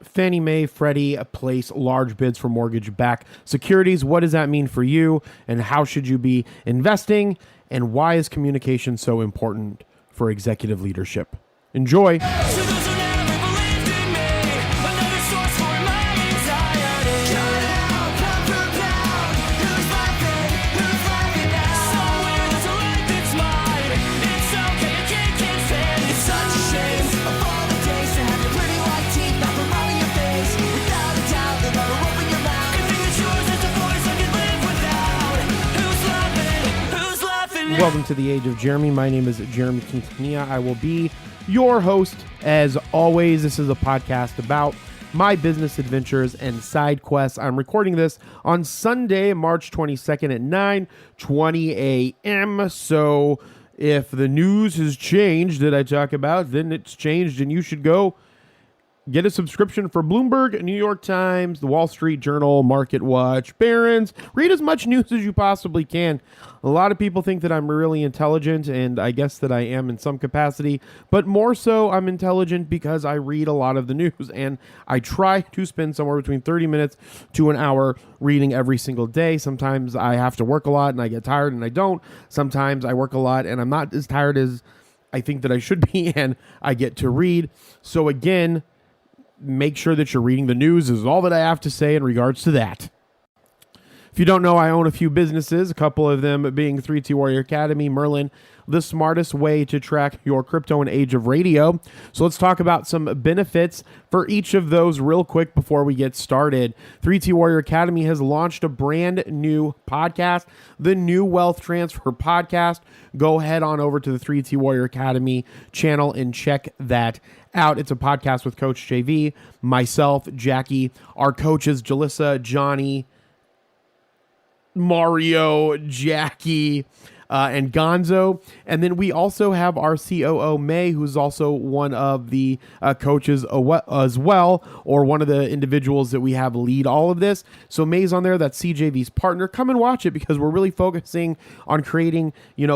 Fannie Mae, Freddie place large bids for mortgage-backed securities. What does that mean for you, and how should you be investing, and why is communication so important for executive leadership? Enjoy. Welcome to the Age of Jeremy. My name is Jeremy Quintanilla. I will be your host as always. This is a podcast about my business adventures and side quests. I'm recording this on Sunday, March 22nd at 9:20 a.m. So if the news has changed that I talk about, then it's changed and you should go get a subscription for Bloomberg, New York Times, the Wall Street Journal, Market Watch, Barron's. Read as much news as you possibly can. A lot of people think that I'm really intelligent, and I guess that I am in some capacity, but more so I'm intelligent because I read a lot of the news, and I try to spend somewhere between 30 minutes to an hour reading every single day. Sometimes I have to work a lot and I get tired and I don't. Sometimes I work a lot and I'm not as tired as I think that I should be, and I get to read. So again, make sure that you're reading the news is all that I have to say in regards to that. If you don't know, I own a few businesses, a couple of them being 3T Warrior Academy, Merlin, the smartest way to track your crypto in Age of Radio. So let's talk about some benefits for each of those real quick before we get started. 3T Warrior Academy has launched a brand new podcast, the New Wealth Transfer Podcast. Go head on over to the 3T Warrior Academy channel and check that out. It's a podcast with Coach JV, myself, Jackie, our coaches, Jalissa, Johnny, Mario, Jackie, and Gonzo. And then we also have our COO, May, who's also one of the coaches as well, or one of the individuals that we have lead all of this. So May's on there. That's CJV's partner. Come and watch it because we're really focusing on creating,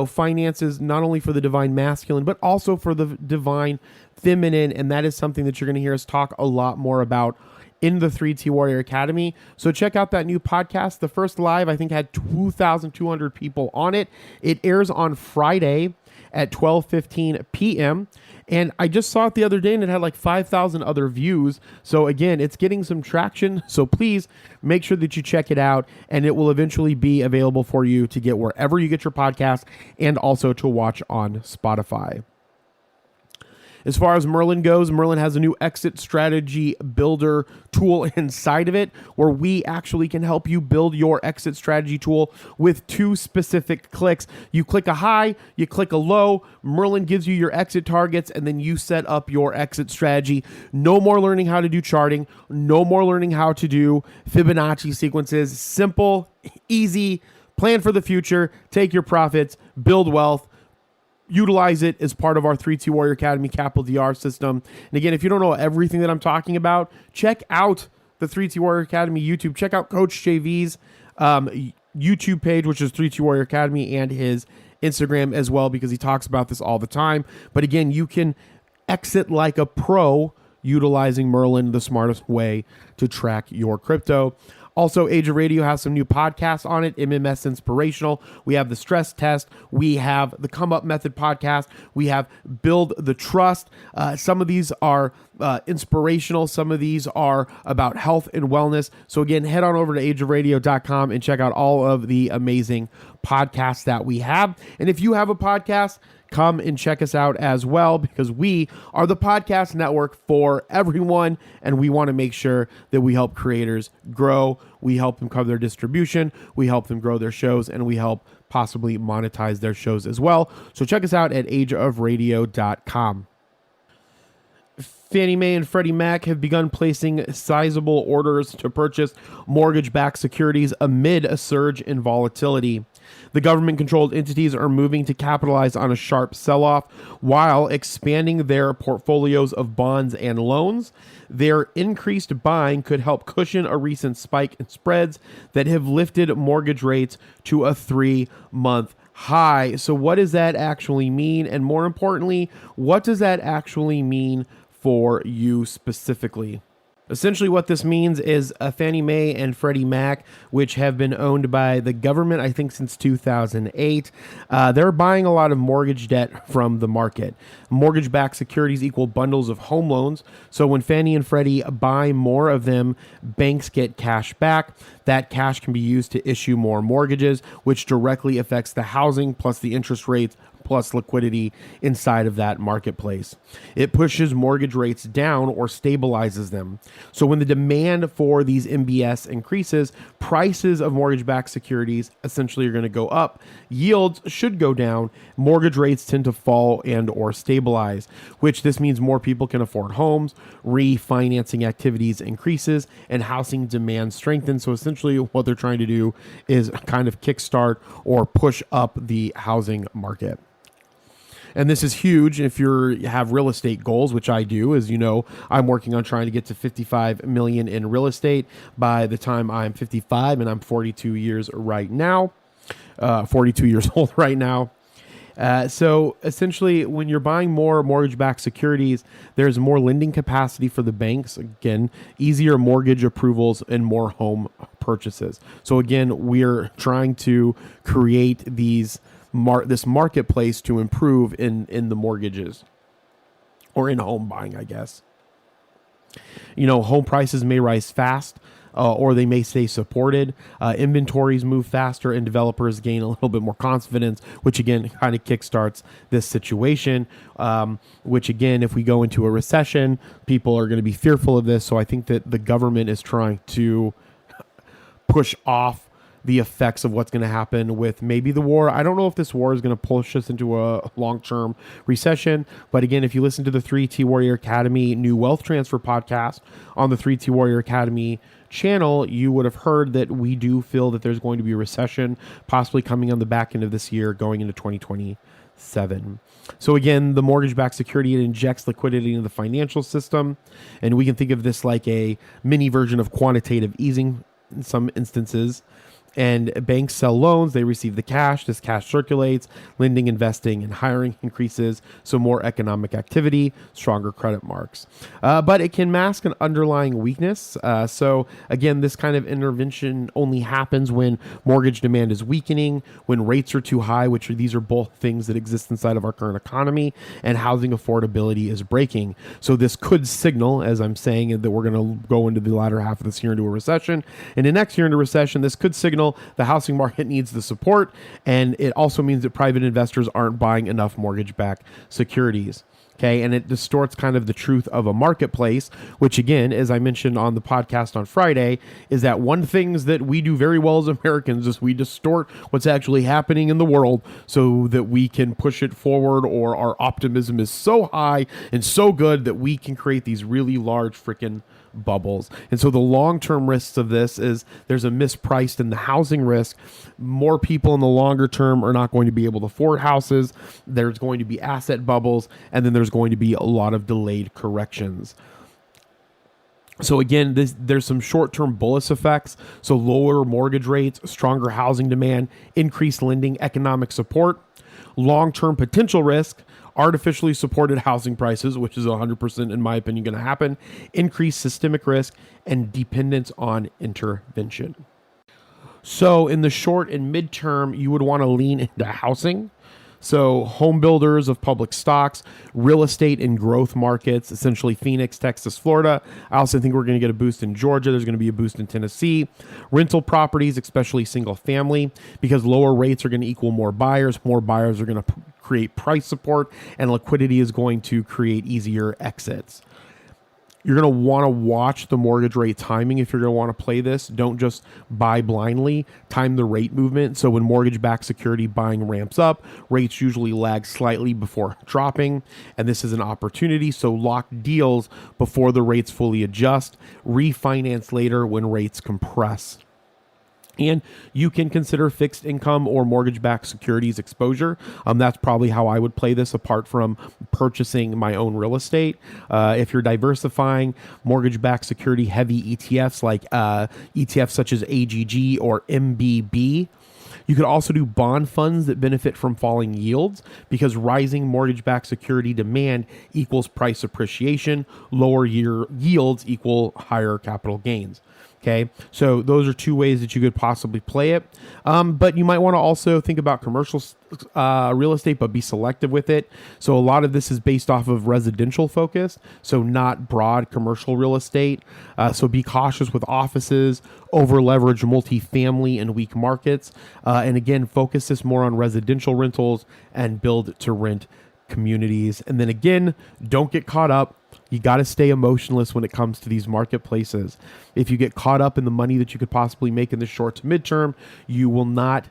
finances, not only for the divine masculine, but also for the divine feminine. And that is something that you're going to hear us talk a lot more about in the 3T Warrior Academy. So check out that new podcast. The first live, I think, had 2,200 people on it. It airs on Friday at 12:15 p.m. And I just saw it the other day and it had like 5,000 other views. So again, it's getting some traction. So please make sure that you check it out, and it will eventually be available for you to get wherever you get your podcast and also to watch on Spotify. As far as Merlin goes, Merlin has a new exit strategy builder tool inside of it where we actually can help you build your exit strategy tool with 2 specific clicks. You click a high, you click a low, Merlin gives you your exit targets, and then you set up your exit strategy. No more learning how to do charting, no more learning how to do Fibonacci sequences. Simple, easy, plan for the future, take your profits, build wealth. Utilize it as part of our 3T Warrior Academy Capital DR system. And again, if you don't know everything that I'm talking about, check out the 3T Warrior Academy YouTube. Check out Coach JV's YouTube page, which is 3T Warrior Academy, and his Instagram as well, because he talks about this all the time. But again, you can exit like a pro utilizing Merlin, the smartest way to track your crypto. Also, Age of Radio has some new podcasts on it, MMS Inspirational. We have the Stress Test. We have the Come Up Method podcast. We have Build the Trust. Some of these are inspirational. Some of these are about health and wellness. So again, head on over to ageofradio.com and check out all of the amazing podcasts that we have. And if you have a podcast, come and check us out as well, because we are the podcast network for everyone, and we want to make sure that we help creators grow. We help them cover their distribution, we help them grow their shows, and we help possibly monetize their shows as well. So check us out at ageofradio.com. Fannie Mae and Freddie Mac have begun placing sizable orders to purchase mortgage-backed securities amid a surge in volatility. The government-controlled entities are moving to capitalize on a sharp sell-off while expanding their portfolios of bonds and loans. Their increased buying could help cushion a recent spike in spreads that have lifted mortgage rates to a 3-month high. So what does that actually mean? And more importantly, what does that actually mean for you specifically? Essentially, what this means is Fannie Mae and Freddie Mac, which have been owned by the government, I think, since 2008, they're buying a lot of mortgage debt from the market. Mortgage-backed securities equal bundles of home loans. So when Fannie and Freddie buy more of them, banks get cash back. That cash can be used to issue more mortgages, which directly affects the housing plus the interest rates plus liquidity inside of that marketplace. It pushes mortgage rates down or stabilizes them. So when the demand for these MBS increases, prices of mortgage-backed securities essentially are going to go up. Yields should go down. Mortgage rates tend to fall and or stabilize, which this means more people can afford homes, refinancing activities increases, and housing demand strengthens. So essentially what they're trying to do is kind of kickstart or push up the housing market. And this is huge if you have real estate goals, which I do. As you know, I'm working on trying to get to 55 million in real estate by the time I'm 55, and I'm 42 years right now, 42 years old right now. So essentially, when you're buying more mortgage-backed securities, there's more lending capacity for the banks. Again, easier mortgage approvals and more home purchases. So again, we're trying to create this marketplace to improve in the mortgages or in home buying, I guess. Home prices may rise fast or they may stay supported. Inventories move faster and developers gain a little bit more confidence, which again kind of kickstarts this situation, which again, if we go into a recession, people are going to be fearful of this. So I think that the government is trying to push off the effects of what's going to happen with maybe the war. I don't know if this war is going to push us into a long-term recession. But again, if you listen to the 3T Warrior Academy new wealth transfer podcast on the 3T Warrior Academy channel, you would have heard that we do feel that there's going to be a recession possibly coming on the back end of this year going into 2027. So again, the mortgage-backed security, it injects liquidity into the financial system. And we can think of this like a mini version of quantitative easing in some instances. And banks sell loans, they receive the cash, this cash circulates, lending, investing, and hiring increases, so more economic activity, stronger credit marks. But it can mask an underlying weakness. So again, this kind of intervention only happens when mortgage demand is weakening, when rates are too high, these are both things that exist inside of our current economy, and housing affordability is breaking. So this could signal, as I'm saying, that we're going to go into the latter half of this year into a recession. And the next year into recession, this could signal the housing market needs the support, and it also means that private investors aren't buying enough mortgage-backed securities. Okay, and it distorts kind of the truth of a marketplace, which again, as I mentioned on the podcast on Friday, is that one thing that we do very well as Americans is we distort what's actually happening in the world so that we can push it forward, or our optimism is so high and so good that we can create these really large freaking bubbles. And so the long-term risks of this is there's a mispriced in the housing risk. More people in the longer term are not going to be able to afford houses. There's going to be asset bubbles, and then there's going to be a lot of delayed corrections. So again, there's some short-term bullish effects. So lower mortgage rates, stronger housing demand, increased lending, economic support. Long-term potential risk, artificially supported housing prices, which is 100% in my opinion going to happen, increased systemic risk, and dependence on intervention. So in the short and midterm, you would want to lean into housing. So home builders of public stocks, real estate in growth markets, essentially Phoenix, Texas, Florida. I also think we're going to get a boost in Georgia. There's going to be a boost in Tennessee. Rental properties, especially single family, because lower rates are going to equal more buyers. More buyers are going to create price support, and liquidity is going to create easier exits. You're going to want to watch the mortgage rate timing if you're going to want to play this. Don't just buy blindly. Time the rate movement. So when mortgage-backed security buying ramps up, rates usually lag slightly before dropping. And this is an opportunity. So lock deals before the rates fully adjust. Refinance later when rates compress. And you can consider fixed income or mortgage-backed securities exposure. That's probably how I would play this, apart from purchasing my own real estate. If you're diversifying, mortgage-backed security heavy ETFs like ETFs such as AGG or MBB. You could also do bond funds that benefit from falling yields because rising mortgage-backed security demand equals price appreciation. Lower yields equal higher capital gains. Okay, so those are two ways that you could possibly play it. But you might want to also think about commercial real estate, but be selective with it. So a lot of this is based off of residential focus, so not broad commercial real estate. So be cautious with offices, over leverage multifamily and weak markets. And again, focus this more on residential rentals and build to rent communities. And then again, don't get caught up. You got to stay emotionless when it comes to these marketplaces. If you get caught up in the money that you could possibly make in the short to midterm, you will not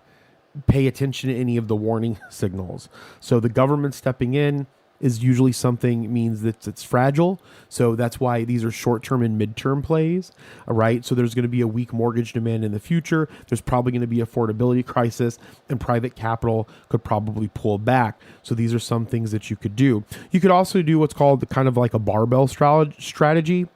pay attention to any of the warning signals. So the government stepping in is usually something means that it's fragile. So that's why these are short-term and midterm plays. All right. So there's going to be a weak mortgage demand in the future. There's probably going to be affordability crisis, and private capital could probably pull back. So these are some things that you could do. You could also do what's called the kind of like a barbell strategy.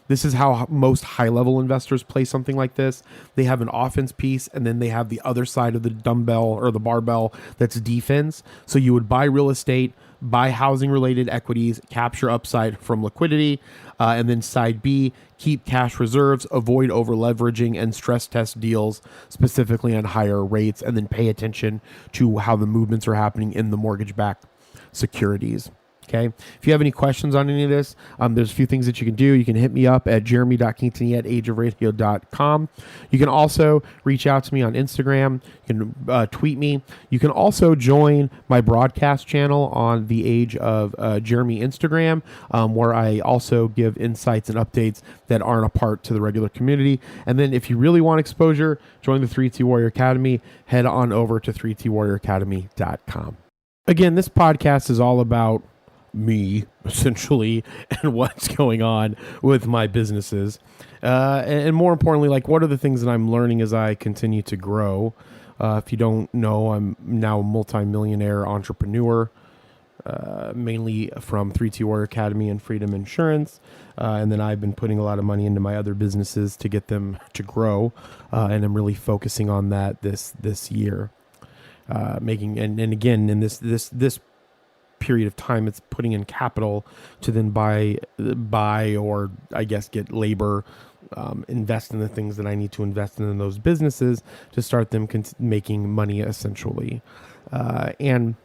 This is how most high-level investors play something like this. They have an offense piece, and then they have the other side of the dumbbell or the barbell that's defense. So you would buy real estate, buy housing-related equities, capture upside from liquidity, and then side B, keep cash reserves, avoid over-leveraging, and stress test deals specifically on higher rates, and then pay attention to how the movements are happening in the mortgage-backed securities. Okay. If you have any questions on any of this, there's a few things that you can do. You can hit me up at jeremy.quintini@ageofradio.com. You can also reach out to me on Instagram. You can tweet me. You can also join my broadcast channel on the Age of Jeremy Instagram, where I also give insights and updates that aren't a part to the regular community. And then if you really want exposure, join the 3T Warrior Academy. Head on over to 3twarrioracademy.com. Again, this podcast is all about me, essentially, and what's going on with my businesses. And more importantly, like, what are the things that I'm learning as I continue to grow? If you don't know, I'm now a multi-millionaire entrepreneur, mainly from 3T Warrior Academy and Freedom Insurance. And then I've been putting a lot of money into my other businesses to get them to grow. And I'm really focusing on that this year. Making, and again, in this period of time, it's putting in capital to then buy or I guess get labor, invest in the things that I need to invest in those businesses to start them making money, essentially. And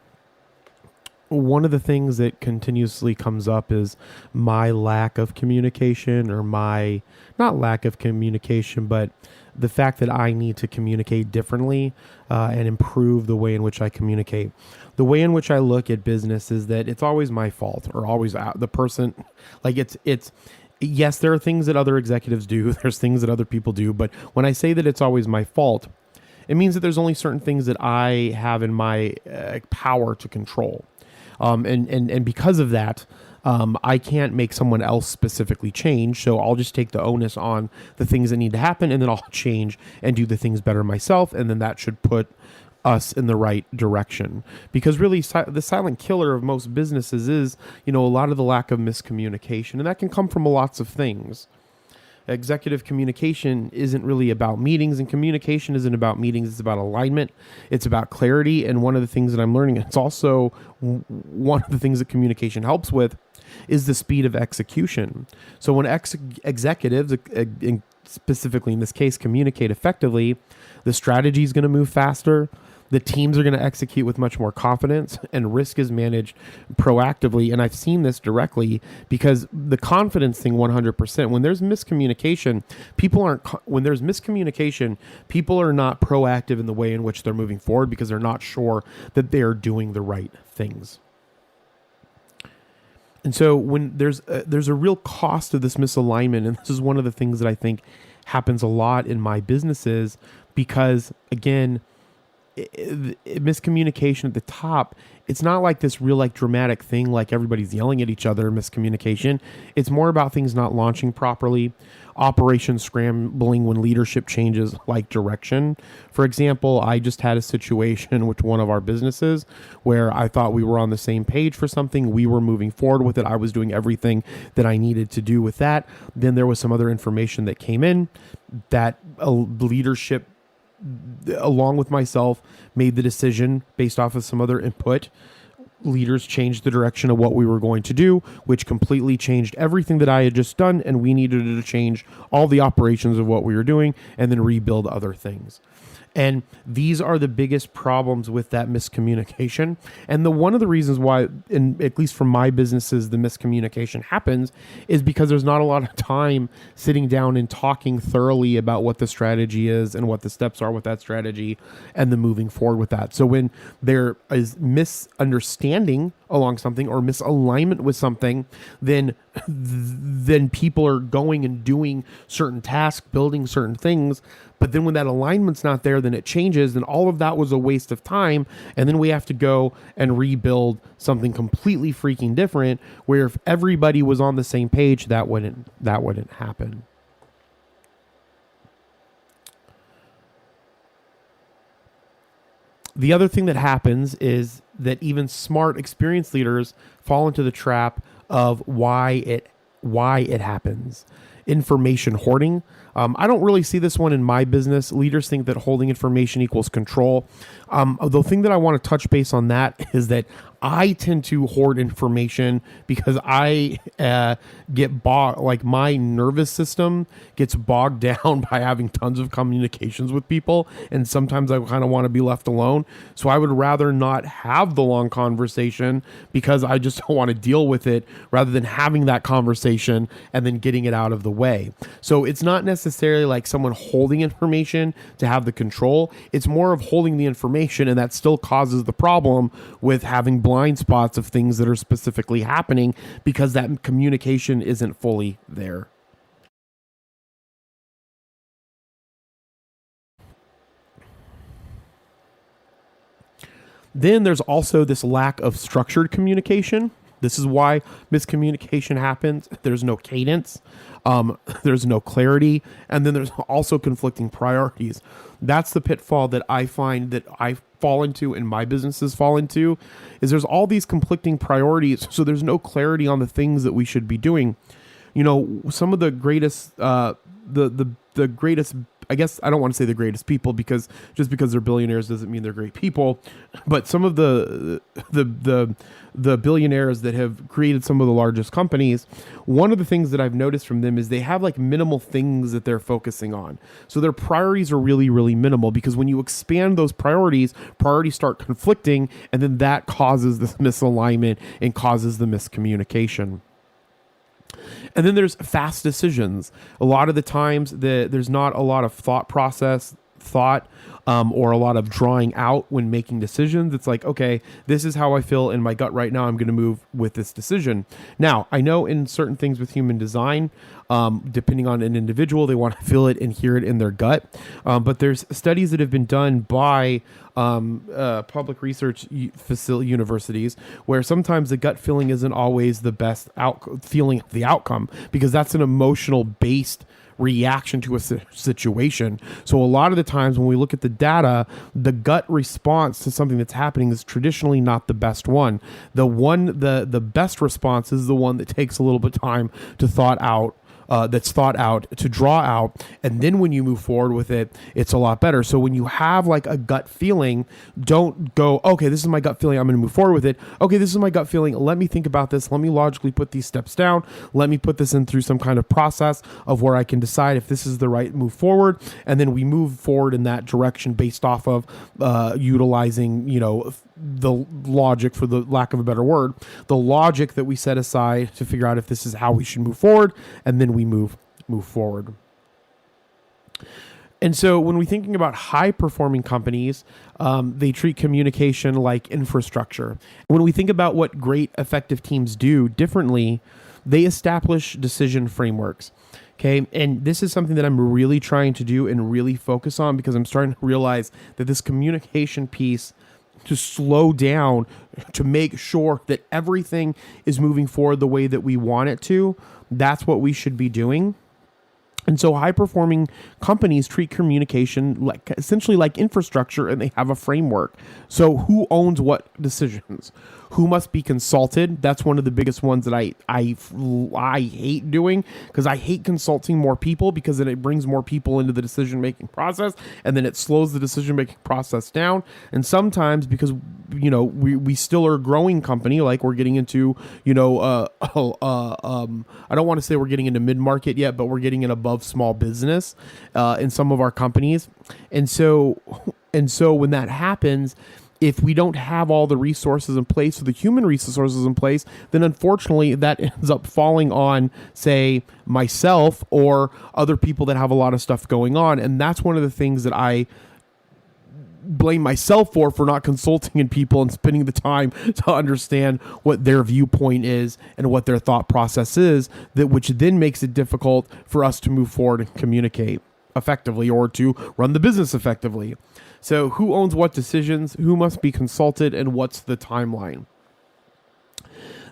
one of the things that continuously comes up is my lack of communication, or my, not lack of communication, but the fact that I need to communicate differently and improve the way in which I communicate. The way in which I look at business is that it's always my fault, or always the person, like it's yes, there are things that other executives do. There's things that other people do. But when I say that it's always my fault, it means that there's only certain things that I have in my power to control. And because of that, I can't make someone else specifically change. So I'll just take the onus on the things that need to happen, and then I'll change and do the things better myself. And then that should put us in the right direction. Because really, the silent killer of most businesses is, a lot of the lack of miscommunication. And that can come from lots of things. Executive communication isn't really about meetings, and communication isn't about meetings. It's about alignment. It's about clarity. And one of the things that I'm learning, it's also one of the things that communication helps with, is the speed of execution. So when executives, specifically in this case, communicate effectively, the strategy is going to move faster. The teams are going to execute with much more confidence, and risk is managed proactively. And I've seen this directly because the confidence thing, 100%, when there's miscommunication, people are not proactive in the way in which they're moving forward because they're not sure that they're doing the right things. And so when there's a real cost of this misalignment, and this is one of the things that I think happens a lot in my businesses, because again, miscommunication at the top, it's not like this real dramatic thing like everybody's yelling at each other, miscommunication. It's more about things not launching properly, operations scrambling when leadership changes direction. For example, I just had a situation with one of our businesses where I thought we were on the same page for something. We were moving forward with it. I was doing everything that I needed to do with that. Then there was some other information that came in that leadership along with myself, made the decision based off of some other input. Leaders changed the direction of what we were going to do, which completely changed everything that I had just done, and we needed to change all the operations of what we were doing and then rebuild other things. And these are the biggest problems with that miscommunication. And one of the reasons why, at least from my businesses, the miscommunication happens is because there's not a lot of time sitting down and talking thoroughly about what the strategy is and what the steps are with that strategy and then moving forward with that. So when there is misunderstanding along something or misalignment with something, then people are going and doing certain tasks, building certain things. But then when that alignment's not there, then it changes, and all of that was a waste of time. And then we have to go and rebuild something completely freaking different, where if everybody was on the same page, that wouldn't happen. The other thing that happens is that even smart, experienced leaders fall into the trap of why it happens. Information hoarding. I don't really see this one in my business. Leaders think that holding information equals control. The thing that I want to touch base on that is that I tend to hoard information because I get bogged, like my nervous system gets bogged down by having tons of communications with people. And sometimes I kind of want to be left alone. So I would rather not have the long conversation because I just don't want to deal with it rather than having that conversation and then getting it out of the way. So it's not necessarily like someone holding information to have the control. It's more of holding the information, and that still causes the problem with having blind spots of things that are specifically happening because that communication isn't fully there. Then there's also this lack of structured communication. This is why miscommunication happens. There's no cadence, there's no clarity, and then there's also conflicting priorities. That's the pitfall that I find that I fall into and my businesses fall into, is there's all these conflicting priorities, so there's no clarity on the things that we should be doing. You know, some of the greatest, the greatest, I guess I don't want to say the greatest people, because just because they're billionaires doesn't mean they're great people. But some of the billionaires that have created some of the largest companies, one of the things that I've noticed from them is they have like minimal things that they're focusing on. So their priorities are really, really minimal, because when you expand those priorities start conflicting, and then that causes this misalignment and causes the miscommunication. And then there's fast decisions. A lot of the times there's not a lot of thought, or a lot of drawing out when making decisions. It's like, okay, this is how I feel in my gut right now. I'm going to move with this decision. Now, I know in certain things with human design, depending on an individual, they want to feel it and hear it in their gut. But there's studies that have been done by public research universities where sometimes the gut feeling isn't always the best feeling of the outcome, because that's an emotional based reaction to a situation. So a lot of the times when we look at the data, the gut response to something that's happening is traditionally not the best one. The best response is the one that takes a little bit of time to that's thought out, to draw out, and then when you move forward with it, it's a lot better. So when you have like a gut feeling, don't go, okay, this is my gut feeling, I'm going to move forward with it. Okay, this is my gut feeling, let me think about this, let me logically put these steps down, let me put this in through some kind of process of where I can decide if this is the right move forward, and then we move forward in that direction based off of utilizing, the logic, for the lack of a better word, the logic that we set aside to figure out if this is how we should move forward, and then we move forward. And so when we're thinking about high-performing companies, they treat communication like infrastructure. When we think about what great, effective teams do differently, they establish decision frameworks. Okay, and this is something that I'm really trying to do and really focus on, because I'm starting to realize that this communication piece, to slow down, to make sure that everything is moving forward the way that we want it to, that's what we should be doing. And so high-performing companies treat communication essentially like infrastructure, and they have a framework. So who owns what decisions? who must be consulted. That's one of the biggest ones that I hate doing, because I hate consulting more people, because then it brings more people into the decision-making process, and then it slows the decision-making process down. And sometimes, because, we still are a growing company, like we're getting into, I don't want to say we're getting into mid-market yet, but we're getting in above small business in some of our companies. And so when that happens, if we don't have all the resources in place, or the human resources in place, then unfortunately that ends up falling on, say, myself or other people that have a lot of stuff going on. And that's one of the things that I blame myself for not consulting in people and spending the time to understand what their viewpoint is and what their thought process is, which then makes it difficult for us to move forward and communicate effectively, or to run the business effectively. So who owns what decisions, who must be consulted, and what's the timeline?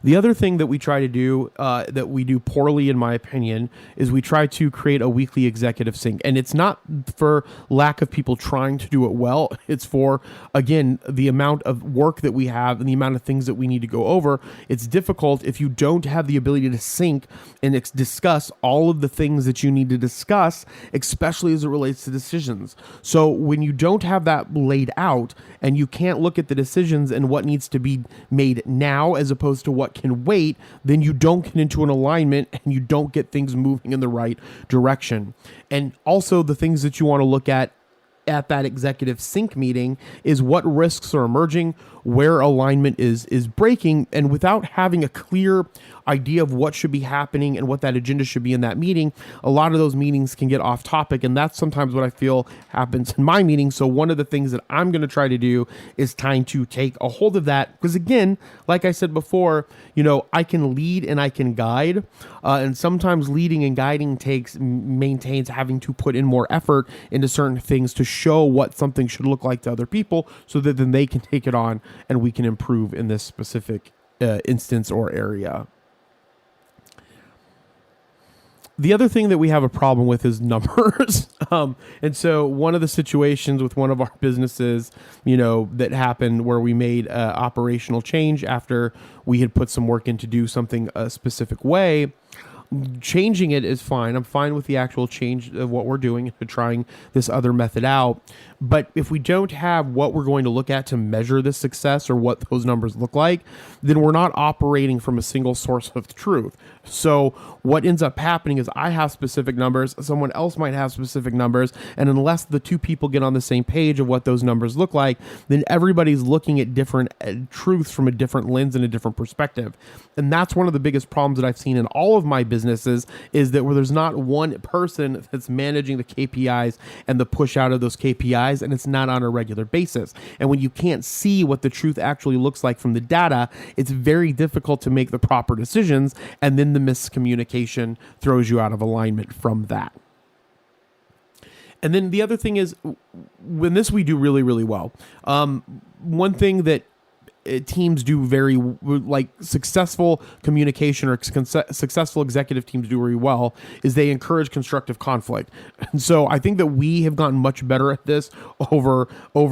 The other thing that we try to do, that we do poorly, in my opinion, is we try to create a weekly executive sync. And it's not for lack of people trying to do it well. It's for, again, the amount of work that we have and the amount of things that we need to go over. It's difficult if you don't have the ability to sync and discuss all of the things that you need to discuss, especially as it relates to decisions. So when you don't have that laid out, and you can't look at the decisions and what needs to be made now as opposed to what can wait, then you don't get into an alignment and you don't get things moving in the right direction. And also, the things that you want to look at that executive sync meeting is what risks are emerging, where alignment is breaking, and without having a clear idea of what should be happening and what that agenda should be in that meeting, a lot of those meetings can get off topic, and that's sometimes what I feel happens in my meetings. So one of the things that I'm going to try to do is trying to take a hold of that, because again, like I said before, I can lead and I can guide, and sometimes leading and guiding maintains having to put in more effort into certain things to show what something should look like to other people, so that then they can take it on and we can improve in this specific instance or area. The other thing that we have a problem with is numbers. And so one of the situations with one of our businesses, that happened where we made operational change after we had put some work in to do something a specific way. Changing it is fine. I'm fine with the actual change of what we're doing and trying this other method out. But if we don't have what we're going to look at to measure the success or what those numbers look like, then we're not operating from a single source of truth. So what ends up happening is I have specific numbers, someone else might have specific numbers, and unless the two people get on the same page of what those numbers look like, then everybody's looking at different truths from a different lens and a different perspective. And that's one of the biggest problems that I've seen in all of my businesses, is that where there's not one person that's managing the KPIs and the push out of those KPIs, and it's not on a regular basis. And when you can't see what the truth actually looks like from the data, it's very difficult to make the proper decisions, and then the miscommunication throws you out of alignment from that. And then the other thing is, when this we do really, really well. One thing that teams do very, like successful communication or successful executive teams do very well, is they encourage constructive conflict. And so I think that we have gotten much better at this over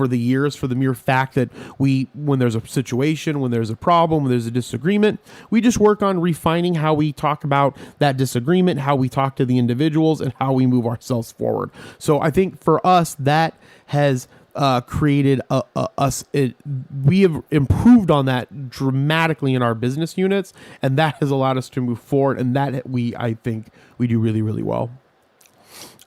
the years, for the mere fact that when there's a situation, when there's a problem, when there's a disagreement, we just work on refining how we talk about that disagreement, how we talk to the individuals, and how we move ourselves forward. So I think for us, that has created we have improved on that dramatically in our business units, and that has allowed us to move forward, and that I think we do really, really well.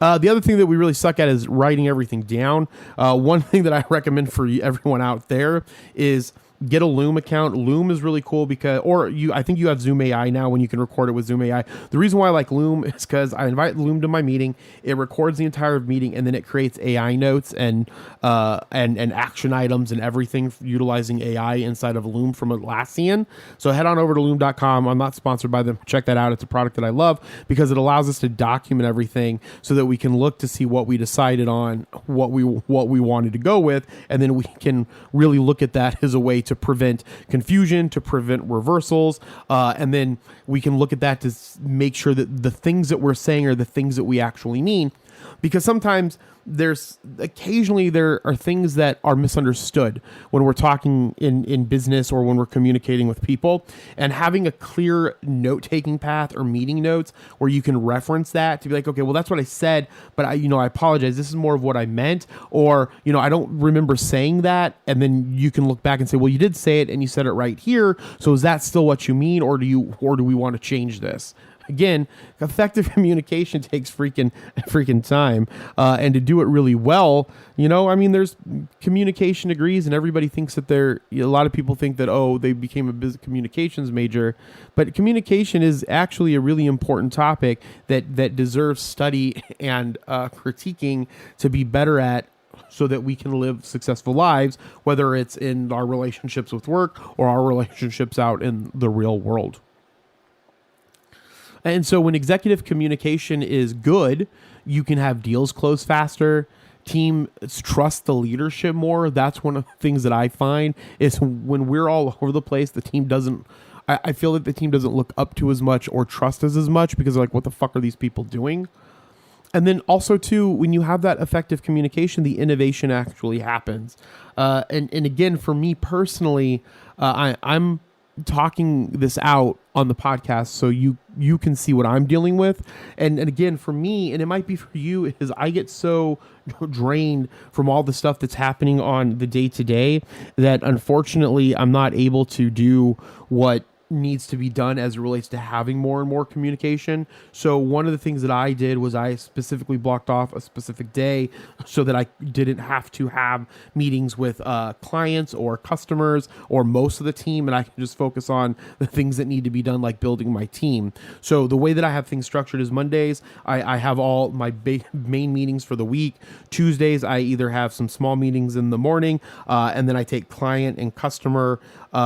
The other thing that we really suck at is writing everything down. One thing that I recommend for everyone out there is get a Loom account. Loom is really cool because, I think you have Zoom AI now when you can record it with Zoom AI. The reason why I like Loom is because I invite Loom to my meeting. It records the entire meeting, and then it creates AI notes and action items and everything utilizing AI inside of Loom from Atlassian. So head on over to loom.com. I'm not sponsored by them. Check that out. It's a product that I love because it allows us to document everything so that we can look to see what we decided on, what we wanted to go with, and then we can really look at that as a way to prevent confusion, to prevent reversals, and then we can look at that to make sure that the things that we're saying are the things that we actually mean. because sometimes occasionally there are things that are misunderstood when we're talking in business or when we're communicating with people, and having a clear note-taking path or meeting notes where you can reference that to be like, okay, well, that's what I said, but I apologize. This is more of what I meant, or, I don't remember saying that. And then you can look back and say, well, you did say it and you said it right here. So is that still what you mean? Or do we want to change this? Again, effective communication takes freaking time, and to do it really well, there's communication degrees, and everybody thinks that a lot of people think that, they became a business communications major, but communication is actually a really important topic that deserves study and critiquing to be better at, so that we can live successful lives, whether it's in our relationships with work or our relationships out in the real world. And so when executive communication is good, you can have deals close faster. Teams trust the leadership more. That's one of the things that I find is when we're all over the place, the team doesn't, I feel that the team doesn't look up to as much or trust us as much, because they're like, what the fuck are these people doing? And then also too, when you have that effective communication, the innovation actually happens. And again, for me personally, I'm talking this out on the podcast so you can see what I'm dealing with. And again, for me, and it might be for you, is I get so drained from all the stuff that's happening on the day-to-day that unfortunately I'm not able to do what needs to be done as it relates to having more and more communication. So one of the things that I did was I specifically blocked off a specific day so that I didn't have to have meetings with clients or customers or most of the team, and I can just focus on the things that need to be done, like building my team. So the way that I have things structured is Mondays, I have all my main meetings for the week. Tuesdays, I either have some small meetings in the morning, and then I take client and customer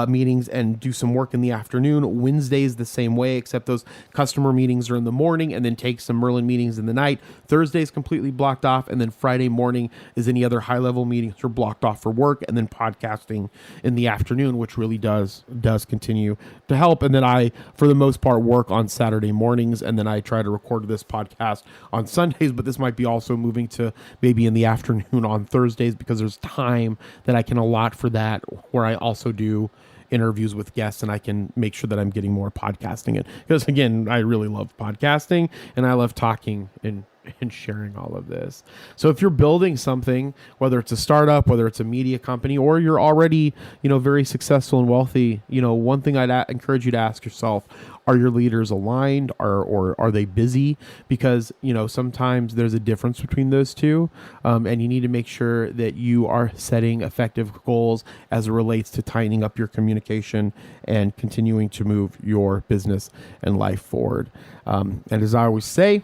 meetings and do some work in the afternoon. Wednesdays the same way, except those customer meetings are in the morning, and then take some Merlin meetings in the night. Thursday's completely blocked off, and then Friday morning is any other high level meetings are blocked off for work, and then podcasting in the afternoon, which really does continue to help. And then I, for the most part, work on Saturday mornings, and then I try to record this podcast on Sundays, but this might be also moving to maybe in the afternoon on Thursdays, because there's time that I can allot for that, where I also do interviews with guests, and I can make sure that I'm getting more podcasting in, because again, I really love podcasting and I love talking and sharing all of this. So if you're building something, whether it's a startup, whether it's a media company, or you're already, very successful and wealthy, one thing I'd encourage you to ask yourself, are your leaders aligned, or are they busy? Because, sometimes there's a difference between those two. And you need to make sure that you are setting effective goals as it relates to tightening up your communication and continuing to move your business and life forward. And as I always say,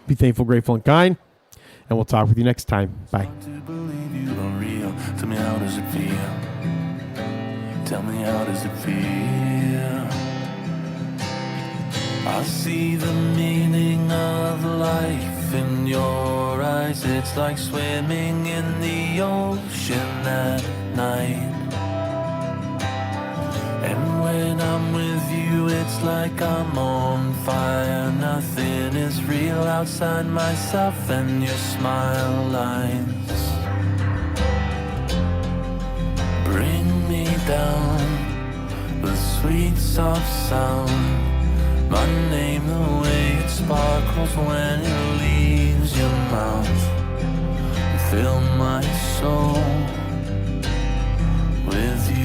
be thankful, grateful, and kind. And we'll talk with you next time. Bye. Tell me, how does it feel? Tell me, how does it feel? I see the meaning of life in your eyes. It's like swimming in the ocean at night. And when I'm with you, it's like I'm on fire. Nothing is real outside myself and your smile lines. Bring me down with sweet soft sound. My name, the way it sparkles when it leaves your mouth. Fill my soul with you.